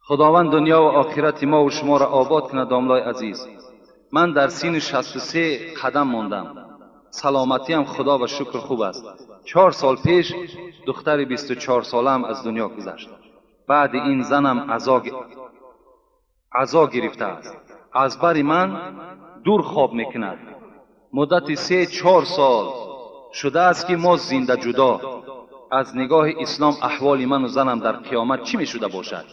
خداوند دنیا و آخرت ما و شما را آباد کند. داملای عزیز، من در سین 63 قدم ماندم. سلامتیم خدا و شکر خوب است. 4 سال پیش دختر 24 سالم از دنیا گذشت. بعد این زنم عزا گرفته است. از بر من دور خواب میکند. مدت 3-4 سال شده است که ما زنده جدا. از نگاه اسلام احوال من و زنم در قیامت چی میشده باشد؟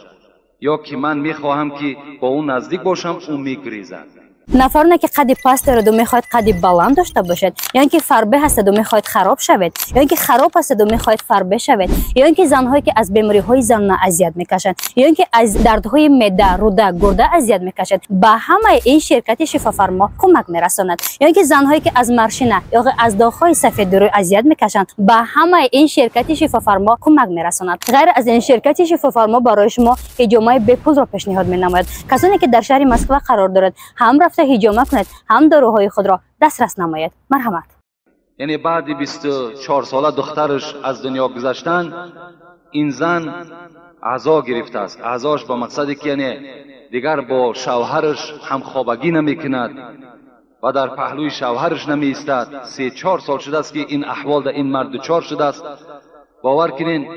یا که من میخواهم که با اون نزدیک باشم، اون میگریزد. نفرونه که قد پست دارد و میخواید قد بلند داشته باشد، یا اینکه فربه هستید و میخواید خراب شوید، یا اینکه خراب هستید و میخواید فربه شوید، یا اینکه زنهایی که از بیماری های زنانه اذیت میکشند، یا اینکه از دردهای معده، روده، گرده اذیت میکشند، به همه این شرکت شفافرما کمک میرساند. یا اینکه زنهایی که از مرشینه یا از داغ‌های سفید روی اذیت میکشند، به همه این شرکت شفافرما کمک میرساند. غیر از این شرکت شفافرما برای شما حجامه به پول را پیشنهاد مینماید. کسانی که در شهر مسکو قرار دارد، هم حجامه کند، هم داروهای خود را دسترس نماید. مرحمت. یعنی بعد 24 ساله دخترش از دنیا گذشتن، این زن عزا گرفته است. عزاش با مقصدی که یعنی دیگر با شوهرش همخوابگی نمیکند و در پهلوی شوهرش نمی ایستد. 3-4 سال شده است که این احوال در این مرد دچار شده است. باور کنین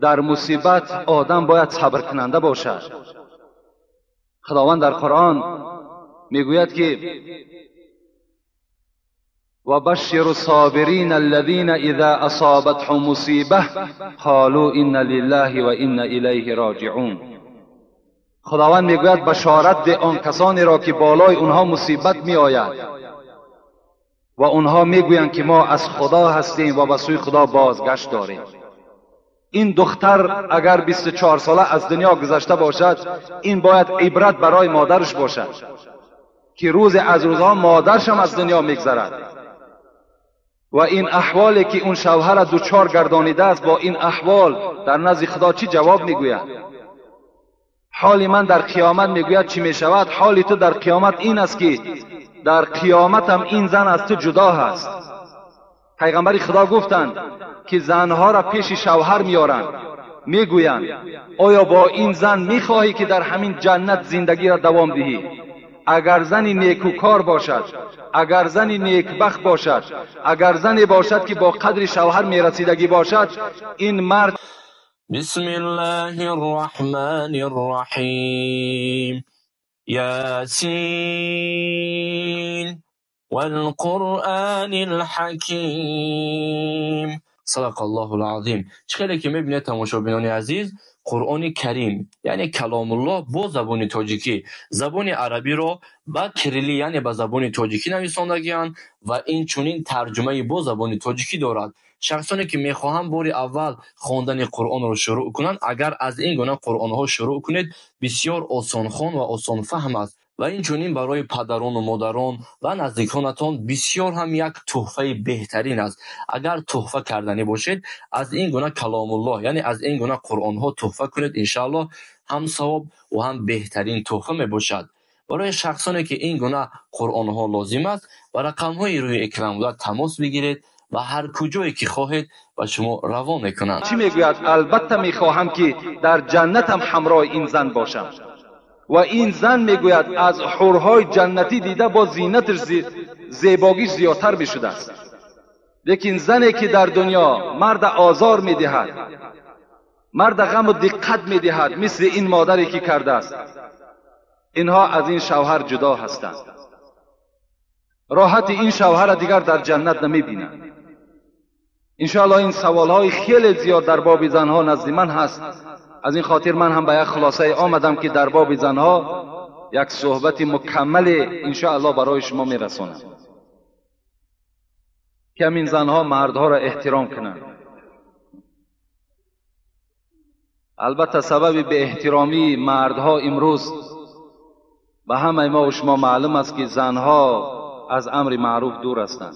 در مصیبت آدم باید صبر کننده باشد. خداوند در قرآن میگوید که و بشر الصابرین الذین اذا اصابتهم مصیبه قالوا ان لله و انا الیه راجعون. خداوند میگوید بشارت ده آن کسانی را که بالای اونها مصیبت می آید و اونها میگویند که ما از خدا هستیم و به سوی خدا بازگشت داریم. این دختر اگر 24 ساله از دنیا گذشته باشد، این باید عبرت برای مادرش باشد که روز از روزها مادرش هم از دنیا میگذرد و این احوالی که اون شوهر دوچار گردانیده است، با این احوال در نزد خدا چی جواب میگوید؟ حال من در قیامت میگوید چی میشود؟ حال تو در قیامت این است که در قیامت هم این زن از تو جدا هست. پیغمبر خدا گفتند که زنها را پیش شوهر میارند، میگویند آیا با این زن میخواهی که در همین جنت زندگی را دوام دهی؟ اگر زنی نیکوکار باشد، اگر زنی نیکبخت باشد، اگر زنی باشد که با قدر شوهر میرسیدگی باشد، این مرد. بسم الله الرحمن الرحیم. یاسین والقرآن الحکیم. صدق الله العظیم. چخیلی که میبینید تماشابینان عزیز، قرآن کریم یعنی کلام الله با زبان تاجیکی، زبان عربی را با کریلی یعنی با زبان تاجیکی نویساندگی‌اند و این چنین ترجمه با زبان تاجیکی دارد. شخصانی که میخواهم بار اول خواندن قرآن را شروع کنند، اگر از این گونه قرآن ها شروع کنید بسیار آسان خوان و آسان فهم است و این چنین برای پدران و مادران و نزدیکانتان بسیار هم یک تحفه بهترین است. اگر تحفه کردنی باشید از این گونه کلام الله یعنی از این گونه قرآن ها تحفه کنید، انشاءالله هم ثواب و هم بهترین تحفه می باشد. برای شخصانی که این گونه قرآن ها لازم است و رقم های روی اکران تماس بگیرید و هر کجایی که خواهید و شما روان میکنند. چی میگوید؟ البته میخواهم که در جنت هم همراه این زن باشم. و این زن میگوید از حورهای جنتی دیده با زینتش زیباگیش زیادتر میشده است. لیکن زنی که در دنیا مرد آزار میدهد، مرد غم و دقت میدهد، مثل این مادری که کرده است، اینها از این شوهر جدا هستند. راحت این شوهر دیگر در جنت نمیبینند. انشاءالله این سوالهای خیلی زیاد در باب زنها نزد من هست. از این خاطر من هم به یک خلاصه آمدم که در باب زنها یک صحبت مکمل انشاءالله برای شما میرسونم که همین زنها مردها را احترام کنند. البته سبب به احترامی مردها امروز به همه ما و شما معلوم است که زنها از امر معروف دور هستند.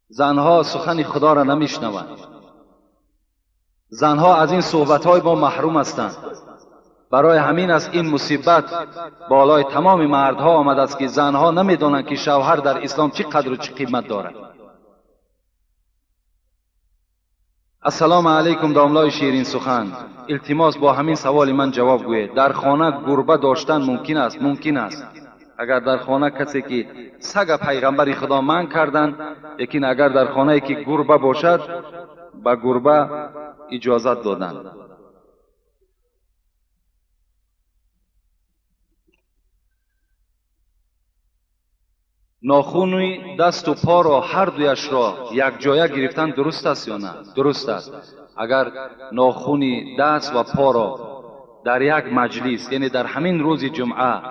زنها سخن خدا را نمیشنوند. زنها از این صحبت‌های ما محروم هستند. برای همین است این مصیبت بالای تمام مردها آمده است که زنها نمیدانند که شوهر در اسلام چه قدر و چه قیمت دارد. السلام علیکم داملای شیرین سخن. التماس با همین سوال من جواب گویید. در خانه گربه داشتن ممکن است؟ ممکن است. اگر در خانه کسی که سگ پیغمبر خدا منع کردند، لیکن اگر در خانه که گربه باشد به گربه اجازت دادند. ناخونی دست و پا را هر دویش را یک جایه گرفتن درست است یا نه؟ درست است. اگر ناخونی دست و پا را در یک مجلس، یعنی در همین روز جمعه،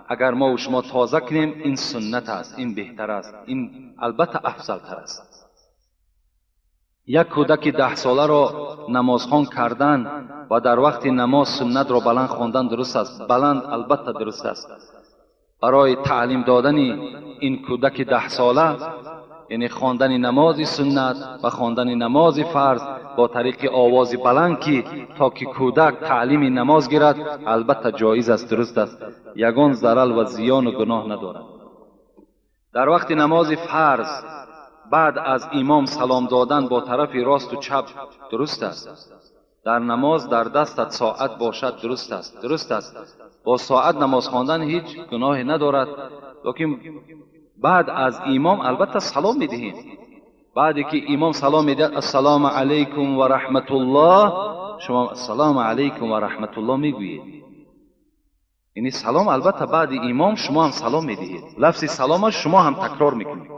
اگر ما و شما تازه کنیم، این سنت است، این بهتر است، این البته افضل تر است. یک کودک 10 ساله را نمازخوان کردن و در وقت نماز سنت را بلند خواندن درست است. بلند البته درست است. برای تعلیم دادن این کودک 10 ساله، یعنی خواندن نماز سنت و خواندن نماز فرض با طریق آواز بلند که تا که کودک تعلیم نماز گیرد، البته جایز است، درست است. یگان ضرر و زیان و گناه ندارد. در وقت نماز فرض بعد از امام سلام دادن با طرف راست و چپ درست است. در نماز در دستت ساعت باشد درست است. درست است. با ساعت نماز خواندن هیچ گناهی ندارد، لیکن بعد از امام البته سلام میدهیم. بعدی که امام سلام میدهد السلام علیکم و رحمت الله، شما السلام علیکم و رحمت الله میگویید. یعنی سلام البته بعد امام شما هم سلام میدهید. لفظ سلام شما هم تکرار میکنید.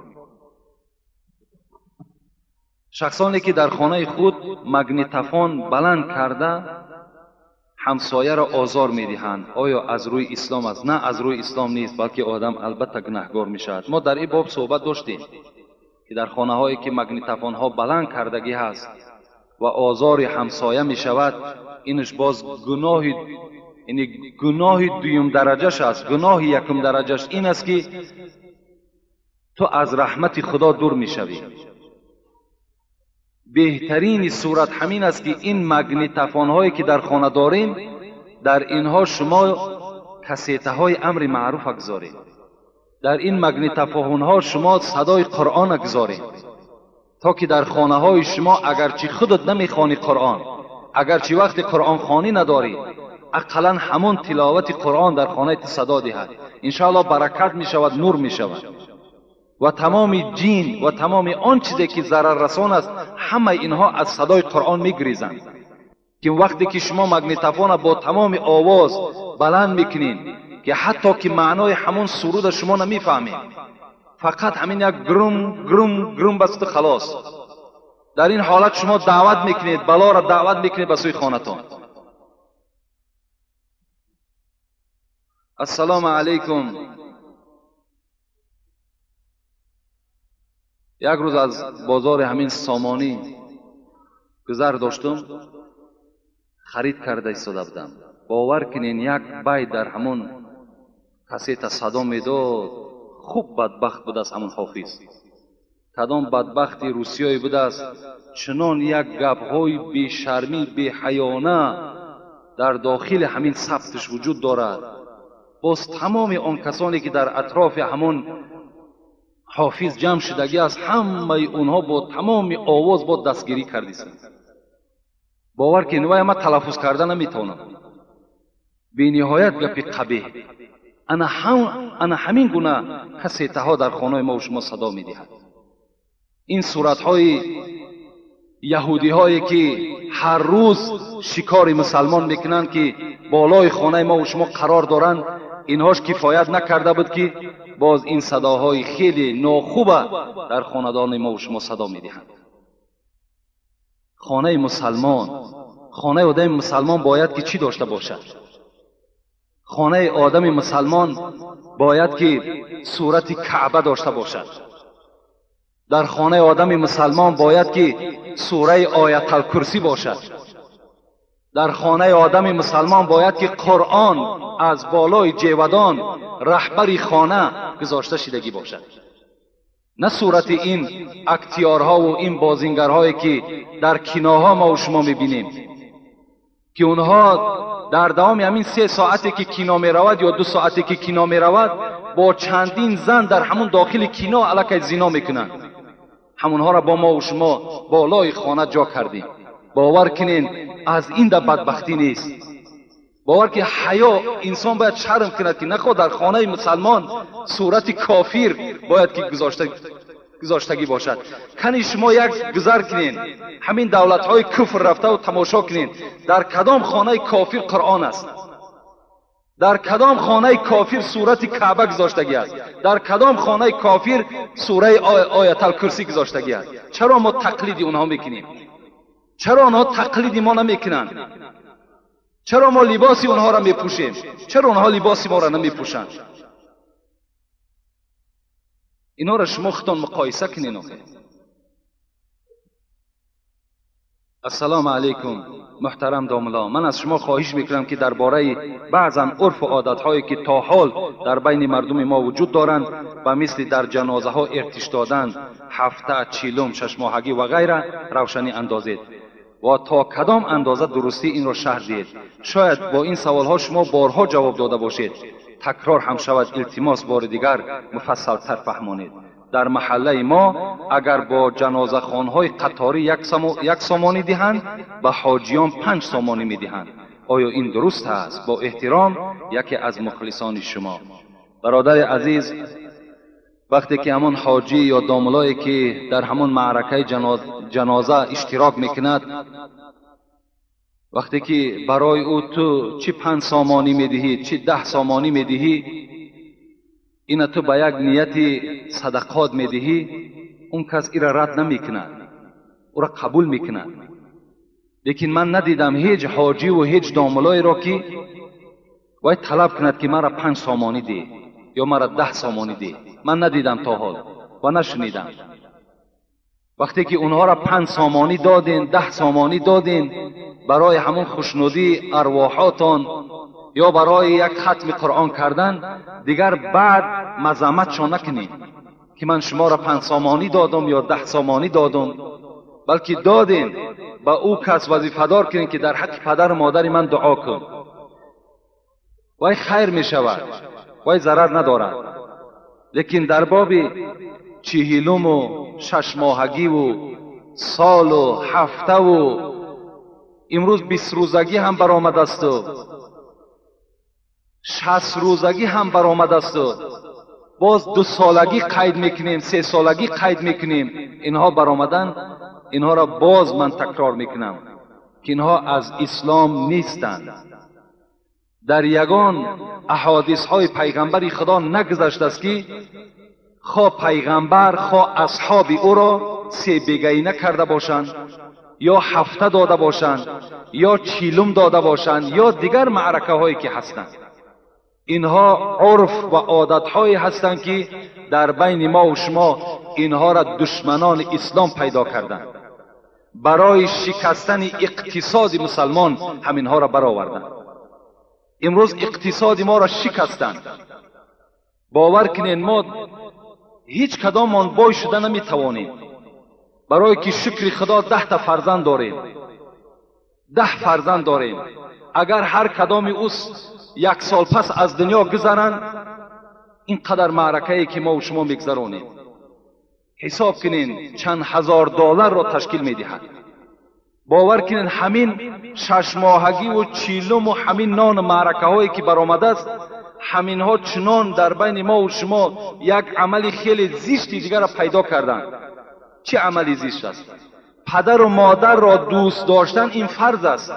شخصانی که در خانه خود مگنیتوفون بلند کرده همسایه را آزار میدهند، آیا از روی اسلام است؟ نه، از روی اسلام نیست، بلکه آدم البته گناهگار میشود. ما در این باب صحبت داشتیم که در خانه هایی که مگنیتوفون ها بلند کردگی هست و آزار همسایه میشود، اینش باز گناه، یعنی گناه دویم درجهش است. گناه یکم درجهش این است که تو از رحمت خدا دور میشوی. بهترین صورت همین است که این مگنیتوفون هایی که در خانه داریم، در اینها شما کسیته های امر معروف اگذارید. در این مگنیتوفون ها شما صدای قرآن اگذارید، تا که در خانه های شما اگرچه خودت نمیخوانی قرآن، اگرچه وقت قرآن خوانی نداری، اقلا همون تلاوت قرآن در خانه صدا دهد. انشاءالله برکت می شود، نور می شود و تمام جین و تمام آن چیزی که ضرر رسان است، همه اینها از صدای قرآن میگریزند. که وقتی که شما مگنیتوفون با تمام آواز بلند میکنین که حتی که معنای همون سرود شما نمیفهمید، فقط همین یک گروم گروم گروم بست خلاص، در این حالت شما دعوت میکنید، بلا را دعوت میکنید به سوی خانتان. السلام علیکم. یک روز از بازار همین سامانی گذر داشتم، خرید کرده ایستاده بودم. باور کنین یک بیت در همون کسیت صدا میداد. خوب بدبخت بود است همون حافظ. کدام بدبختی روسیایی بود است، چنان یک گپ‌های بی شرمی بی حیانه در داخل همین ثبتش وجود دارد. باز تمام آن کسانی که در اطراف همون حافظ جمع شدگی است، همه اونها با تمام آواز با دستگیری کردیستند. باور که نوای ما تلفظ کردن نمیتونم. بی نهایت گپی قبیح. انا همین گونه کسیته ها در خانه ما و شما صدا میدهد. این صورت های یهودی هایی که هر روز شکار مسلمان میکنند که بالای خانه ما و شما قرار دارند، اینهاش کفایت نکرده بود که باز این صداهای خیلی ناخوبه در خاندان ما و شما صدا میدهند. خانه مسلمان، خانه آدم مسلمان باید که چی داشته باشد؟ خانه آدم مسلمان باید که صورت کعبه داشته باشد. در خانه آدم مسلمان باید که سوره آیت الکرسی باشد. در خانه آدم مسلمان باید که قرآن از بالای جیودان رهبر خانه گذاشته شدگی باشد. نه صورت این اکتیارها و این بازینگرهایی که در کیناها ما و شما میبینیم که اونها در دوام همین 3 ساعتی که کینا می رود یا 2 ساعتی که کینا می رود با چندین زن در همون داخل کینا علیه زنا میکنند. همونها را با ما و شما بالای خانه جا کردیم. باور کنین از این در بدبختی نیست. باور که حیا انسان باید شرم کند که نخواد در خانه مسلمان صورت کافر باید که گذاشتگی باشد. کنی شما یک گذر کنین همین دولت های کفر رفته و تماشا کنین در کدام خانه کافر قرآن است، در کدام خانه کافر صورت کعبه گذاشتگی است، در کدام خانه کافر سوره آیت الکرسی گذاشتگی است. چرا ما تقلید اونها میکنیم؟ چرا آنها تقلید ما نمیکنند؟ چرا ما لباسی اونها را میپوشیم؟ چرا اونها لباسی ما را نمیپوشند؟ اینا را شما خودتان مقایسه کنین. السلام علیکم محترم داملا، من از شما خواهش میکنم که درباره بعضا عرف و عادت‌هایی که تا حال در بین مردم ما وجود دارند و مثل در جنازه ها ارتش دادن، هفته، چیلم، 6 ماهگی و غیره روشنی اندازید و تا کدام اندازه درستی این را شرح دهید. شاید با این سوال ها شما بارها جواب داده باشید، تکرار هم شود، التماس بار دیگر مفصل تر فهمانید. در محله ما اگر با جنازه خانهای قطاری یک سامانی دهند، به حاجیان 5 سامانی می دهند. آیا این درست است؟ با احترام یکی از مخلصان شما. برادر عزیز، وقتی که همون حاجی یا داملایی که در همون معرکه جنازه اشتراک میکند، وقتی که برای او تو چی 5 سامانی میدهی چی 10 سامانی میدهی، این تو به یک نیت صدقات میدهی، اون کس ایره رد نمیکند، او را قبول میکند. لیکن من ندیدم هیچ حاجی و هیچ داملایی را که باید طلب کند که مرا 5 سامانی ده یا مرا 10 سامانی ده. من ندیدم تا حال و نشنیدم. وقتی که اونها را 5 سامانی دادین، 10 سامانی دادین برای همون خوشنودی ارواحاتان یا برای یک ختم قرآن کردن، دیگر بعد مذمتشان نکنین که من شما را 5 سامانی دادم یا 10 سامانی دادم، بلکه دادین با او کس وظیفه دار کنین که در حق پدر و مادر من دعا کن، وای خیر می شود، وای ضرر ندارد. لیکن در باب 40 و 6 ماهگی و سال و هفته و امروز 20 روزگی هم برآمد است و 60 روزگی هم برآمد است و باز 2 سالگی قید میکنیم، 3 سالگی قید میکنیم، اینها برآمدن. اینها را باز من تکرار میکنم که اینها از اسلام نیستند. در یگان احادیث های پیغمبر خدا نگذشت است که خواه پیغمبر خواه اصحاب او را 3 بیگینه کرده باشند یا هفته داده باشند یا 40 داده باشند یا دیگر معرکه هایی که هستند. اینها عرف و عادت هایی هستند که در بین ما و شما اینها را دشمنان اسلام پیدا کردند، برای شکستن اقتصاد مسلمان همینها را برآوردند. امروز اقتصاد ما را شکستند. باور کنین ما هیچ کدام بای شده نمیتوانیم، برای که شکر خدا 10 تا فرزند داریم، 10 فرزند داریم. اگر هر کدام اوس 1 سال پس از دنیا گذرند، اینقدر معرکه‌ای که ما و شما میگذرانیم حساب کنین چند هزار دلار را تشکیل میدهد. باور کنین همین 6 ماهگی و 40 و همین نان معرکه هایی که برآمده است، همین ها چنان در بین ما و شما یک عمل خیلی زشتی دیگر را پیدا کردند. چه عملی زشت است؟ پدر و مادر را دوست داشتن این فرض است.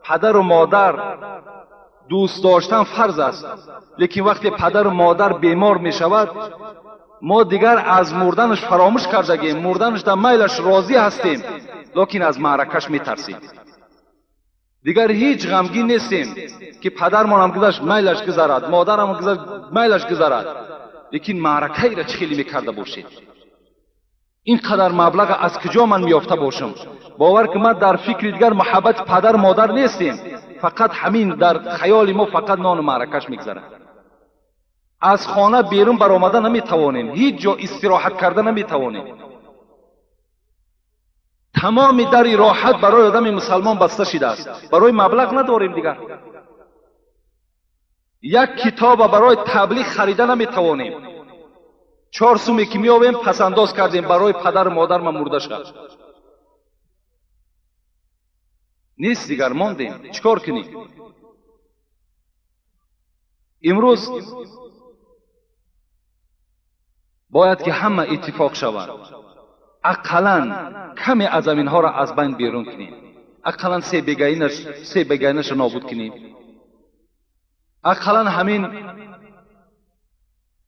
پدر و مادر دوست داشتن فرض است، لیکن وقتی پدر و مادر بیمار می شود، ما دیگر از مردنش فراموش کردگیم، مردنش در میلش راضی هستیم، لیکن از معرکش می ترسیم. دیگر هیچ غمگین نیستیم که پدرمان هم گذشت میلش گذرد، مادرم هم گذشت میلش گذرد، لیکن معرکه ای را چخیلی می کرده باشید. اینقدر مبلغ از کجا من میافته باشم؟ باور که من در فکر دیگر محبت پدر مادر نیستیم، فقط همین در خیال ما فقط نان و معرکش میگذره. از خانه بیرون برآمده نمیتوانیم، هیچ جا استراحت کرده نمیتوانیم. تمام در راحت برای آدم مسلمان بسته شده است. برای مبلغ نداریم دیگر. یک کتاب برای تبلیغ خریده نمیتوانیم. 4 سومی که میآوریم پس انداز کردیم برای پدر و مادر من مرده شد. نیست دیگر، ماندیم. چیکار کنیم؟ امروز باید که همه اتفاق شود. اقلاً کمی از اینها را از بین بیرون کنیم. اقلاً سه بگینش نابود کنیم. اقلاً همین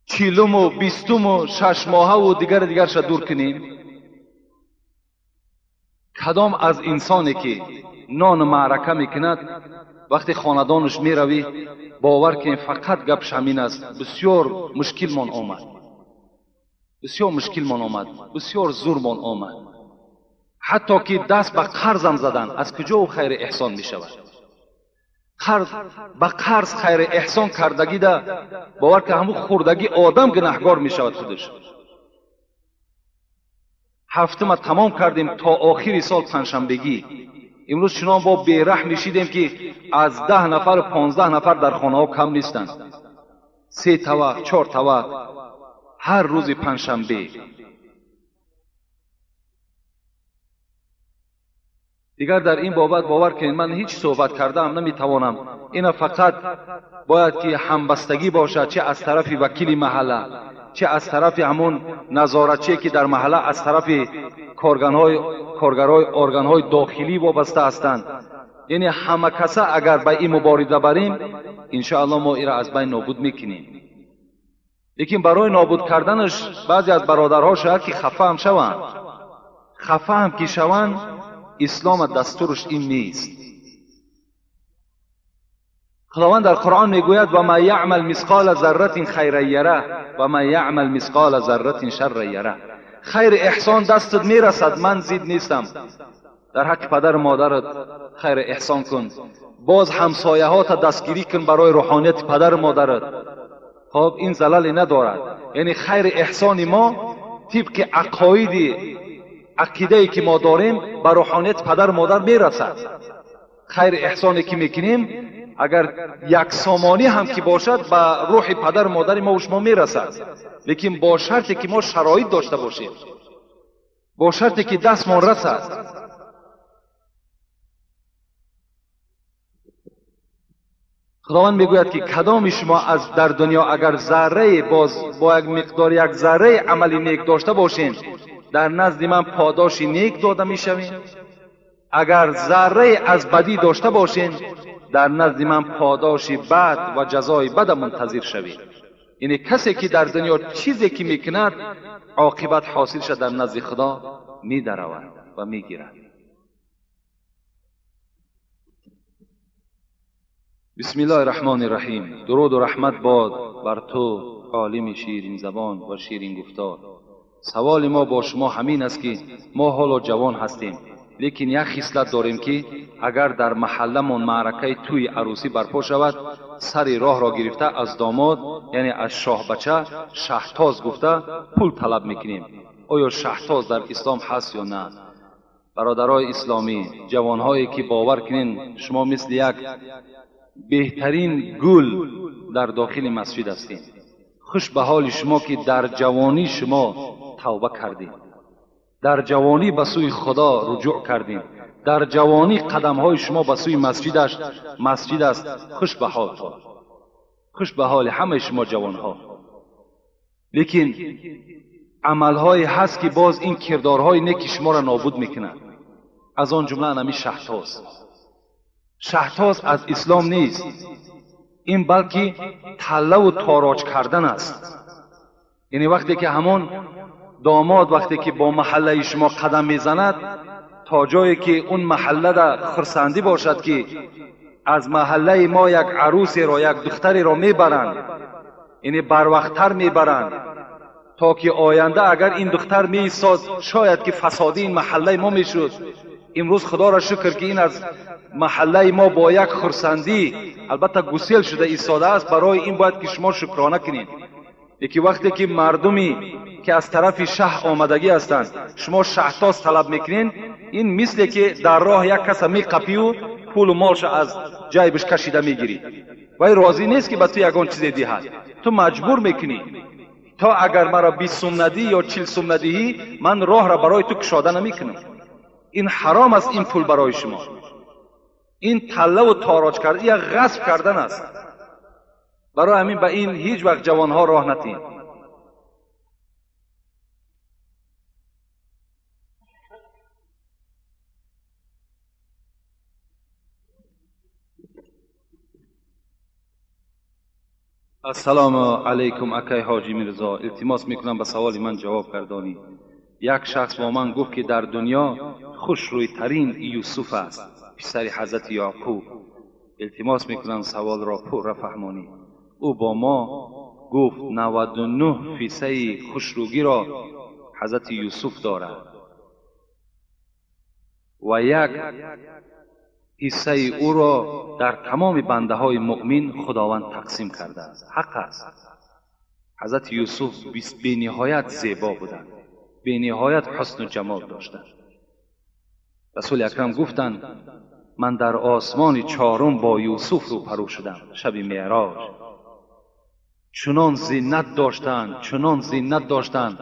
40 و 20 و 6 ماهه و دیگرش دور کنیم. کدام از انسانی که نان معرکه میکند وقتی خاندانش میروی باور کنیم فقط گپش همین است. بسیار مشکل من آمد، بسیار مشکل من آمد، بسیار زور من آمد. حتی که دست به قرضم زدن، از کجا خیر احسان می شود؟ به قرض خیر احسان کردگی ده باور که همون خوردگی آدم گناهگار می شود خودش. هفته ما تمام کردیم تا آخری سال پنجشنبگی. امروز چنان با بیرحم میشیدیم که از 10 نفر 15 نفر در خانه ها کم نیستند. 3 طبق 4 طبق هر روز پنجشنبه. دیگر در این بابت باور کنید من هیچ صحبت کردم نمیتوانم. اینا فقط باید که همبستگی باشد، چه از طرف وکیل محله، چه از طرف همون نظارتچی که در محله از طرف کارگرای ارگان‌های داخلی وابسته هستند. یعنی همه کسا اگر به این مبارزه بریم انشاءالله ما این را از بین نابود میکنیم. لیکن برای نابود کردنش بعضی از برادرها شاید که خفه هم شوند. خفه هم که شوند اسلام دستورش این نیست. خداوند در قرآن میگوید و ما یعمل مثقال ذره خیر یره و ما یعمل مثقال ذره شر یره. خیر احسان دستت میرسد، من زید نیستم. در حق پدر مادرت خیر احسان کن، باز همسایه ها تا دستگیری کن برای روحانیت پدر مادرت. خب این زلالی ندارد. یعنی خیر احسان ما طبق عقیده که ما داریم به روحانیت پدر مادر میرسد. خیر احسانی که میکنیم اگر یک سامانی هم که باشد به روح پدر مادر ما و شما میرسد، لیکن با شرطی که ما شرایط داشته باشیم، با شرطی که دستمان رسد. خداوند میگوید که کدام شما از در دنیا اگر ذره با یک مقدار یک ذره عملی نیک داشته باشین در نزد من پاداش نیک داده میشوین، اگر ذره از بدی داشته باشین در نزد من پاداش بد و جزای بد منتظر شوید. یعنی کسی که در دنیا چیزی که میکند عاقبت حاصل شد در نزد خدا میدرود و میگیرد. بسم الله الرحمن الرحیم. درود و رحمت باد بر تو عالم شیرین زبان و شیرین گفتار. سوال ما با شما همین است که ما حالا جوان هستیم، لیکن یک خصلت داریم که اگر در محلمون معرکه توی عروسی برپا شود سر راه را گرفته از داماد یعنی از شاه بچه شهتاز گفته پول طلب میکنیم. آیا شهتاز در اسلام هست یا نه؟ برادرای اسلامی، جوانهایی که باور کنین شما مثل یک بهترین گل در داخل مسجد هستین. خوش به حال شما که در جوانی شما توبه کردین، در جوانی به سوی خدا رجوع کردین، در جوانی قدم های شما به سوی مسجد است. خوش به حال، خوش به حال همه شما جوان ها. لیکن عمل های هست که باز این کردارهای نیک شما را نابود میکنند. از آن جمله نمی شهتاز از اسلام نیست، این بلکه تله و تاراج کردن است. یعنی وقتی که همون داماد وقتی که با محله شما قدم میزند تا جایی که اون محله دا خرسندی باشد که از محله ما یک عروسی را یک دختری را میبرند، یعنی بروقتر میبرند تا که آینده اگر این دختر میایستاد شاید که فسادی این محله ما میشد. امروز خدا را شکر که این از محله ما با یک خرسندی البته گسیل شده ایستاده است. برای این باید که شما شکرانه کنید. یکی وقتی که مردمی که از طرف شه آمدگی هستند شما شهتاز طلب میکنین، این مثل که در راه یک کس میقپی و پول و مالش از جیبش کشیده میگیری و راضی نیست که به تو یگان چیزی دهد. تو مجبور میکنی تا اگر مرا 20 سوم ندی یا 40 سوم ندهی من راه را برای تو کشاده نمیکنم. این حرام است این پول برای شما. این تله و تاراج کردن یک غصب کردن است. برای همین به این هیچ وقت جوانها راه ندید. السلام علیکم اکای حاجی میرزا، التماس میکنم به سوال من جواب کردانی. یک شخص با من گفت که در دنیا خوش روی ترین یوسف است، پسر حضرت یعقوب. التماس میکنم سوال را پر فهمانی. او با ما گفت 99% خوشرویی را حضرت یوسف دارد و یک حصه او را در تمام بنده های مؤمن خداوند تقسیم کرده است. حق است. حضرت یوسف به نهایت زیبا بودند، به نهایت حسن و جمال داشتند. رسول اکرم گفتند من در آسمان چهارم با یوسف رو پرو شدم شب معراج. چنان زینت داشتند، چنان زینت داشتند.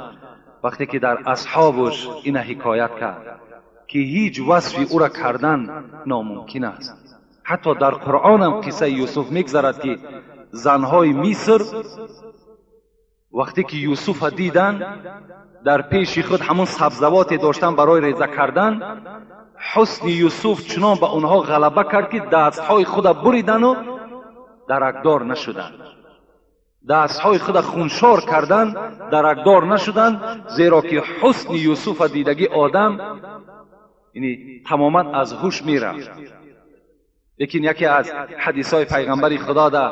وقتی که در اصحابش این حکایت کرد که هیچ وصفی او را کردن ناممکن است. حتی در قرآن هم قصه یوسف میگذرد که زنهای مصر وقتی که یوسف دیدن در پیش خود همون سبزواتی داشتن برای ریزه کردن، حسن یوسف چنان به اونها غلبه کرد که دستهای خود بریدن و درکدار نشدند. دستهای خود خونشار کردن، درکدار نشدند، زیرا که حسن یوسف دیدگی آدم یعنی تماما از هوش میره. لیکن یکی از حدیث های پیغمبر خدا ده،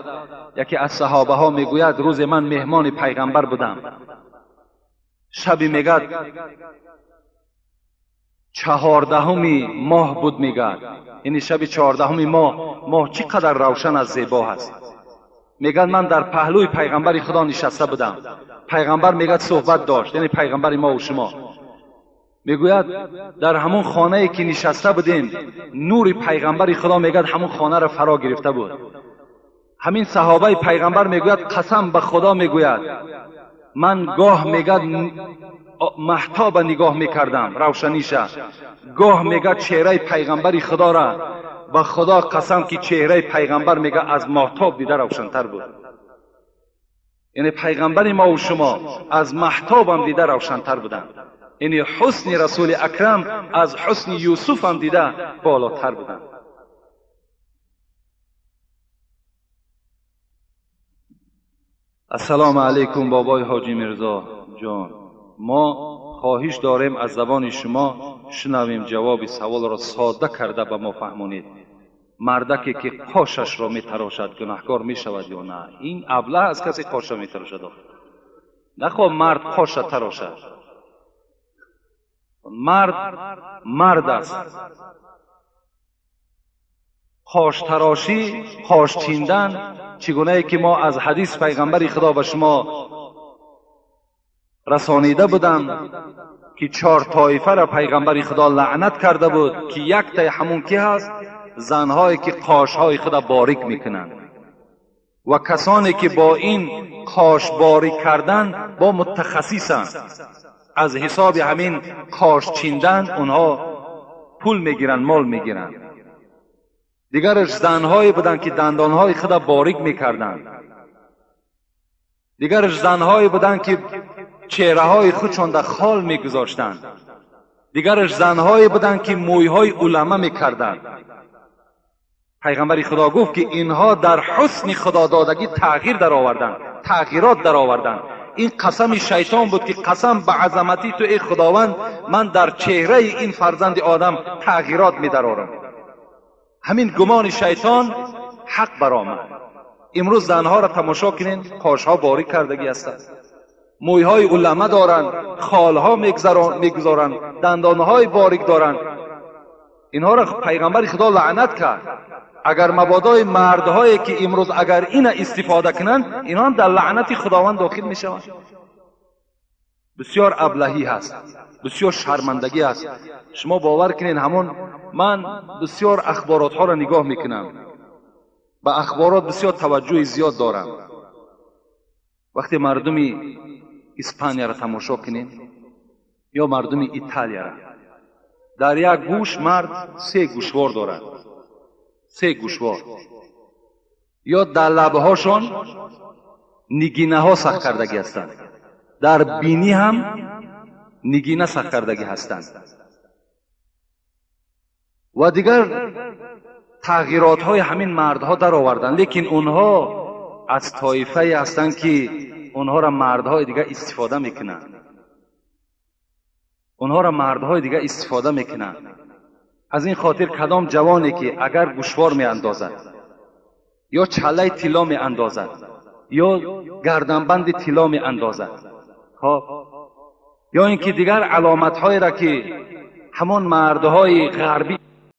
یکی از صحابه ها میگوید روز من مهمان پیغمبر بودم، شبی میگد 14 ماه بود میگد، یعنی شب 14 ماه چقدر روشن از زیبا هست. میگد من در پهلوی پیغمبر خدا نشسته بودم، پیغمبر میگد صحبت داشت، یعنی پیغمبر ما و شما. میگوید در همون خانه ای که نشسته بودیم نور پیغمبر خدا میگد همون خانه را فرا گرفته بود. همین صحابه پیغمبر میگوید قسم به خدا میگوید من گاه میگد مهتاب نگاه میکردم روشنیشه، گاه میگد چهره پیغمبر خدا را به خدا قسم که چهره پیغمبر میگه از مهتاب دیده روشنتر بود. یعنی پیغمبر ما و شما از مهتاب هم دیده روشنتر بودن. یعنی حسن رسول اکرم از حسن یوسف هم دیده بالاتر بودن. السلام علیکم بابای حاجی میرزا جان، ما خواهش داریم از زبان شما شنویم جواب سوال را ساده کرده به ما فهمونید. مردکی که قاشش را میتراشد گناهکار میشود یا نه؟ این ابله از کسی قاش میتراشد؟ نخواه مرد قاش تراشد. مرد است. قاش تراشی، قاش چیندن چگونه ای که ما از حدیث پیغمبر خدا به شما رسانیده بودم که 4 طایفه را پیغمبر خدا لعنت کرده بود که یک تای همون که هست زنهایی که قاشهای خود باریک میکنند و کسانی که با این قاش باریک کردن با متخصصند، از حساب همین قاش چیندن اونها پول میگیرن، مال میگیرن. دیگرش زنهایی بودن که دندانهای خود باریک میکردن، دیگرش زنهایی بودن که چهره‌های خودشان در خال میگذاشتند، دیگرش زنهایی بودن که مویهای علمه میکردند. پیغمبر خدا گفت که اینها در حسن خدا دادگی تغییر در آوردن، تغییرات در آوردن. این قسم شیطان بود که قسم به عظمتی تو ای خداوند من در چهره این فرزند آدم تغییرات می درآورم. همین گمان شیطان حق برآمد. امروز زنها را تماشا کنین، قاشها باریک کردگی هستند، مویهای علمه دارند، خالها میگذارند، دندانهای باریک دارند. اینها را پیغمبر خدا لعنت کرد. اگر مبادای مردهایی که امروز اگر این استفاده کنند اینها هم در لعنت خداوند داخل می شوند. بسیار ابلهی هست، بسیار شرمندگی هست. شما باور کنین همون من بسیار اخبارات ها را نگاه میکنم، به اخبارات بسیار توجه زیاد دارم. وقتی مردمی اسپانیا را تماشا کنین یا مردمی ایتالیا را، در یک گوش مرد 3 گوشوار دارد، سه گوشوار، یا در لبهاشون نگینه ها سخت کردگی هستند، در بینی هم نگینه سخت کردگی هستند و دیگر تغییرات های همین مردها در آوردن. لیکن اونها از طایفه هستند که اونها را مردهای دیگر استفاده میکنن، اونها را مردهای دیگر استفاده میکنن. از این خاطر کدام جوانی که اگر گوشوار می اندازد یا چله طلا می اندازد یا گردنبند طلا می اندازد یا اینکه دیگر علامت هایی را که همان مردهای غربی